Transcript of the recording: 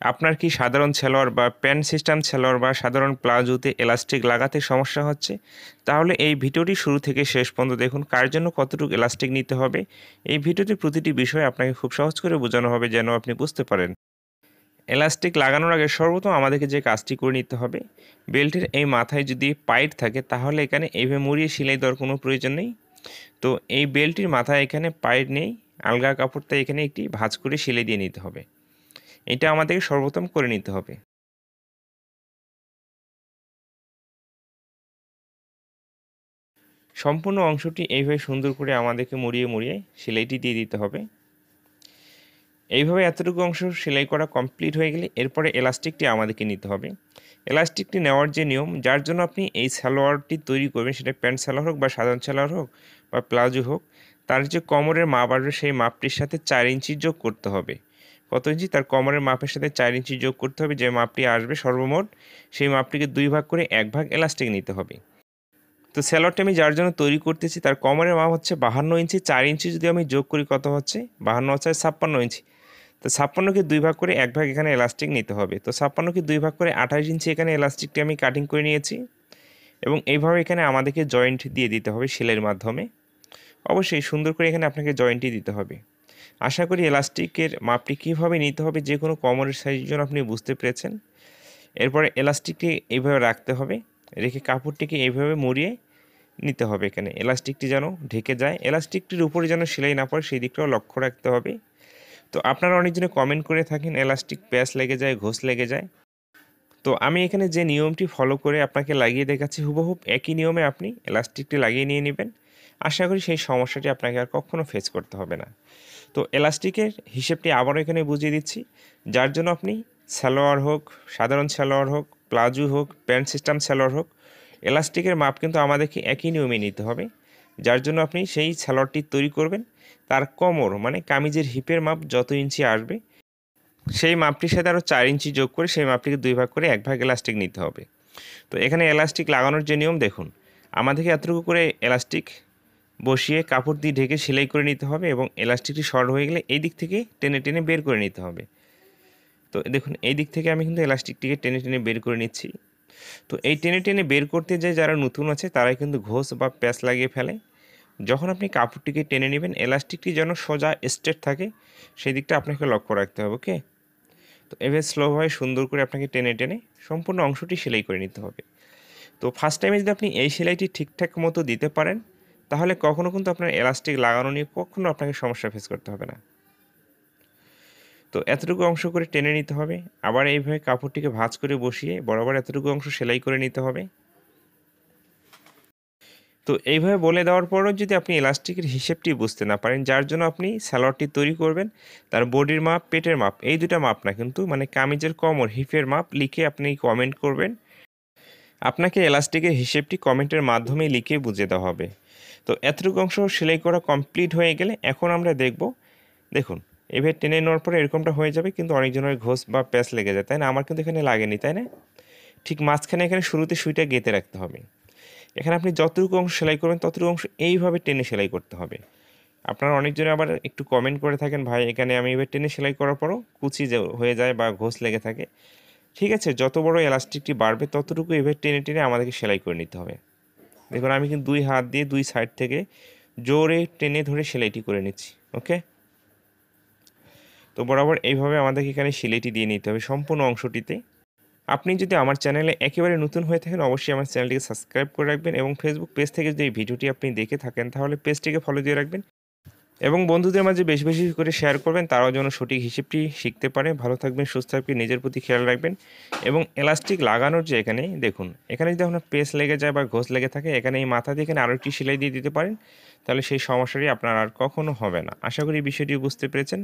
আপনার কি সাধারণ সালোয়ার বা প্যান্ট সিস্টেম সালোয়ার বা সাধারণ প্লাজোতে এলাস্টিক লাগাতে সমস্যা হচ্ছে? তাহলে এই ভিডিওটি শুরু থেকে শেষ পর্যন্ত দেখুন কার জন্য কতটুকু এলাস্টিক নিতে হবে। এই ভিডিওতে প্রতিটি বিষয় আপনাকে খুব সহজ করে বোঝানো হবে যেন আপনি বুঝতে পারেন। এলাস্টিক লাগানোর আগে সর্বপ্রথম আমাদেরকে যে কাজটি করে নিতে হবে, বেল্টের এই মাথায় যদি পাইট থাকে তাহলে এখানে এইভাবে মুড়িয়ে সেলাই দেওয়ার কোনো প্রয়োজন নেই। তো এই বেল্টটির মাথায় এখানে পাইট নেই, আলগা কাপড়টা এখানে একটি ভাঁজ করে সেলাই দিয়ে নিতে হবে। এটা আমাদেরকে সর্বপ্রথম করে নিতে হবে। সম্পূর্ণ অংশটি এইভাবে সুন্দর করে আমাদেরকে মুড়িয়ে মুড়িয়ে সেলাইটি দিয়ে দিতে হবে। এইভাবে এতটুকু অংশ সেলাই করা কমপ্লিট হয়ে গেলে এরপরে এলাস্টিকটি আমাদেরকে নিতে হবে। এলাস্টিকটি নেওয়ার যে নিয়ম, যার জন্য আপনি এই সালোয়ারটি তৈরি করবেন, সেটা প্যান্ট সালোয়ার হোক বা সাধারণ সালোয়ার হোক বা প্লাজো হোক, তার যে কোমরের মাপ আসবে সেই মাপটির সাথে 4 ইঞ্চি যোগ করতে হবে। কত ইঞ্চি? তার কোমরের মাপের সাথে 4 ইঞ্চি যোগ করতে হবে। যে মাপটি আসবে সর্বমোট, সেই মাপটিকে 2 ভাগ করে 1 ভাগ এলাস্টিক নিতে হবে। তো সালোয়ারটা আমি যার জন্য তৈরি করতেছি তার কোমরের মাপ হচ্ছে 52 ইঞ্চি। 4 ইঞ্চি যদি আমি যোগ করি কত হচ্ছে? 52 হচ্ছে 56 ইঞ্চি। তো 56কে 2 ভাগ করে 1 ভাগ এখানে এলাস্টিক নিতে হবে। তো 56কে 2 ভাগ করে 28 ইঞ্চি এখানে এলাস্টিকটি আমি কাটিং করে নিয়েছি এবং এইভাবে এখানে আমাদেরকে জয়েন্ট দিয়ে দিতে হবে সেলাইয়ের মাধ্যমে। অবশ্যই সুন্দর করে এখানে আপনাকে জয়েন্টই দিতে হবে। আশা করি এলাস্টিকের মাপটি কীভাবে নিতে হবে যে কোনো কোমরের সাইজের জন্য আপনি বুঝতে পেরেছেন। এরপরে এলাস্টিকটি এইভাবে রাখতে হবে, রেখে কাপড়টিকে এইভাবে মুড়িয়ে নিতে হবে। এখানে এলাস্টিকটি যেন ঢেকে যায়, এলাস্টিকটির উপরে যেন সেলাই না পড়ে সেই দিকটাও লক্ষ্য রাখতে হবে। তো আপনারা অনেকজনে কমেন্ট করে থাকেন এলাস্টিক প্যাচ লেগে যায়, ঘোষ লেগে যায়। তো আমি এখানে যে নিয়মটি ফলো করে আপনাকে লাগিয়ে দেখাচ্ছি, হুবহুব একই নিয়মে আপনি এলাস্টিকটি লাগিয়ে নিয়ে নেবেন। আশা করি সেই সমস্যাটি আপনাকে আর কখনো ফেস করতে হবে না। তো এলাস্টিকের হিসেবটি আবারও এখানে বুঝিয়ে দিচ্ছি, যার জন্য আপনি সালোয়ার হোক, সাধারণ সালোয়ার হোক, প্লাজো হোক, প্যান্ট সিস্টেম সালোয়ার হোক, এলাস্টিকের মাপ কিন্তু আমাদেরকে একই নিয়মে নিতে হবে। যার জন্য আপনি সেই সালোয়ারটি তৈরি করবেন, তার কোমর মানে কামিজের হিপের মাপ যত ইঞ্চি আসবে সেই মাপটির সাথে আরও 4 ইঞ্চি যোগ করে সেই মাপটিকে 2 ভাগ করে 1 ভাগ এলাস্টিক নিতে হবে। তো এখানে এলাস্টিক লাগানোর যে নিয়ম দেখুন, আমাদেরকে এতটুকু করে এলাস্টিক বসিয়ে কাপড় দিয়ে ঢেকে সেলাই করে নিতে হবে এবং এলাস্টিকটি শর্ট হয়ে গেলে এই দিক থেকে টেনে টেনে বের করে নিতে হবে। তো দেখুন এই দিক থেকে আমি কিন্তু এলাস্টিকটিকে টেনে টেনে বের করে নিচ্ছি। তো এই টেনে টেনে বের করতে যে যারা নতুন আছে তারাই কিন্তু ঘোষ বা প্যাচ লাগিয়ে ফেলে। যখন আপনি কাপড়টিকে টেনে নেবেন এলাস্টিকটি যেন সোজা স্ট্রেট থাকে সেই দিকটা আপনাকে লক্ষ্য রাখতে হবে। ওকে, তো এভাবে স্লোভাবে সুন্দর করে আপনাকে টেনে টেনে সম্পূর্ণ অংশটি সেলাই করে নিতে হবে। তো ফার্স্ট টাইমে যদি আপনি এই সেলাইটি ঠিকঠাক মতো দিতে পারেন তাহলে কখনও কিন্তু আপনার এলাস্টিক লাগানো নিয়ে কখনো আপনাকে সমস্যা ফেস করতে হবে না। তো এতটুকু অংশ করে টেনে নিতে হবে, আবার এইভাবে কাপড়টিকে ভাঁজ করে বসিয়ে বরাবর এতটুকু অংশ সেলাই করে নিতে হবে। তো এইভাবে বলে দেওয়ার পরও যদি আপনি এলাস্টিকের হিসেবটি বুঝতে না পারেন, যার জন্য আপনি সালোয়ারটি তৈরি করবেন তার বডির মাপ, পেটের মাপ, এই দুটা মাপ না কিন্তু মানে কামিজের কোমর, হিপের মাপ লিখে আপনি কমেন্ট করবেন। আপনাকে এলাস্টিকের হিসেবটি কমেন্টের মাধ্যমে লিখে বুঝিয়ে দেওয়া হবে। তো এতটুকু অংশ সেলাই করা কমপ্লিট হয়ে গেলে এখন আমরা দেখব, দেখুন এভাবে টেনে নেওয়ার পরে এরকমটা হয়ে যাবে, কিন্তু অনেকজনের ঘোষ বা প্যাচ লেগে যায়, তাই না? আমার কিন্তু এখানে লাগেনি, তাই না? ঠিক মাঝখানে এখানে শুরুতে সুইটা গেঁথে রাখতে হবে। এখানে আপনি যতটুকু অংশ সেলাই করবেন ততটুকু অংশ এইভাবে টেনে সেলাই করতে হবে। আপনারা অনেকজনে আবার একটু কমেন্ট করে থাকেন, ভাই এখানে আমি এবার টেনে সেলাই করার পরও কুচি হয়ে যায় বা ঘোষ লেগে থাকে। ঠিক আছে, যত বড় এলাস্টিকটি বাড়বে ততটুকু এভাবে টেনে টেনে আমাদেরকে সেলাই করে নিতে হবে। দেখুন আমি কিন্তু 2 হাত দিয়ে 2 সাইড থেকে জোরে টেনে ধরে সেলাইটি করে নিচ্ছি। ওকে, তো বরাবর এইভাবে আমাদেরকে এখানে সেলাইটি দিয়ে নিতে হবে সম্পূর্ণ অংশটিতে। আপনি যদি আমার চ্যানেলে একেবারে নতুন হয়ে থাকেন অবশ্যই আমার চ্যানেলটিকে সাবস্ক্রাইব করে রাখবেন এবং ফেসবুক পেজ থেকে যদি এই ভিডিওটি আপনি দেখে থাকেন তাহলে পেজটিকে ফলো দিয়ে রাখবেন এবং বন্ধুদের মাঝে বেশি বেশি করে শেয়ার করবেন, তারাও যেন সঠিক হিসেবটি শিখতে পারে। ভালো থাকবেন, সুস্থ থাকবেন, নিজের প্রতি খেয়াল রাখবেন এবং এলাস্টিক লাগানোর যে এখানে দেখুন, এখানে যদি আপনার পেস লেগে যায় বা ঘোষ লেগে থাকে, এখানে এই মাথা দিয়ে এখানে আরও একটি সেলাই দিয়ে দিতে পারেন, তাহলে সেই সমস্যাটি আপনার আর কখনো হবে না। আশা করি বিষয়টি বুঝতে পেরেছেন।